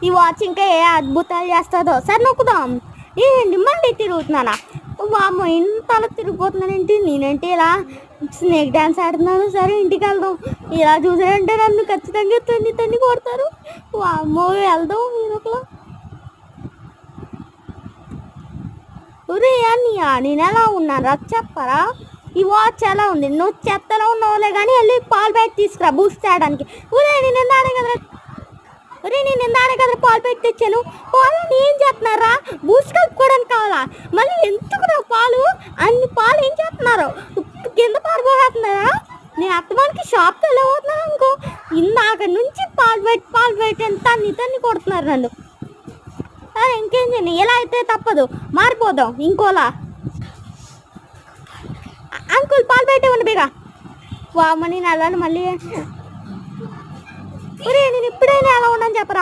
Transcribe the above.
ఈ వాచ్ ఇంకా ఏ అద్భుతాలు చేస్తుందో. సరే నొక్కుదాం. ఏంటి మళ్ళీ తిరుగుతున్నానా? వామ్మో ఇంత అలా తిరిగిపోతున్నానేంటి నేనంటే ఇలా స్నేక్ డ్యాన్స్ ఆడుతున్నాను. సరే ఇంటికి వెళ్దాం. ఇలా చూసారంటే నన్ను ఖచ్చితంగా తన్ని కొడతారు. వామ్మో వెళ్దాం మీరొకలా. ఒరే అన్నయ్య నేను ఎలా ఉన్నాను రా చెప్పరా? ఈ వాచ్ ఎలా ఉంది? నువ్వు చెత్తలో ఉన్నావులే కానీ వెళ్ళి పాలు ప్యాకెట్ తీసుకురా బూస్ట్ చేయడానికి. నేను ఎందానే కదరా పాలు ప్యాకెట్ తెచ్చాను. పాలు ఏం చేస్తున్నారా? బూస్ట్ కలుపుకోవడానికి కావాలా? మళ్ళీ ఎందుకు నా పాలు అన్ని పాలు ఏం చేస్తున్నారు? కింద పారిపోతున్నారా? నేను అత్తమానికి షాప్కి వెళ్ళబోతున్నాను అనుకో. ఇందాక నుంచి పాలు పెట్టి తన్ని కొడుతున్నారు నన్ను. ఇంకేం చేయను, ఎలా అయితే తప్పదు, మారిపోదాం ఇంకోలా. అంకుల్ పాలు పెట్టే ఉండి బేగా. వామ్మని నేను వెళ్ళాలి మళ్ళీ. నేను ఇప్పుడైనా ఎలా ఉండని చెప్పరా?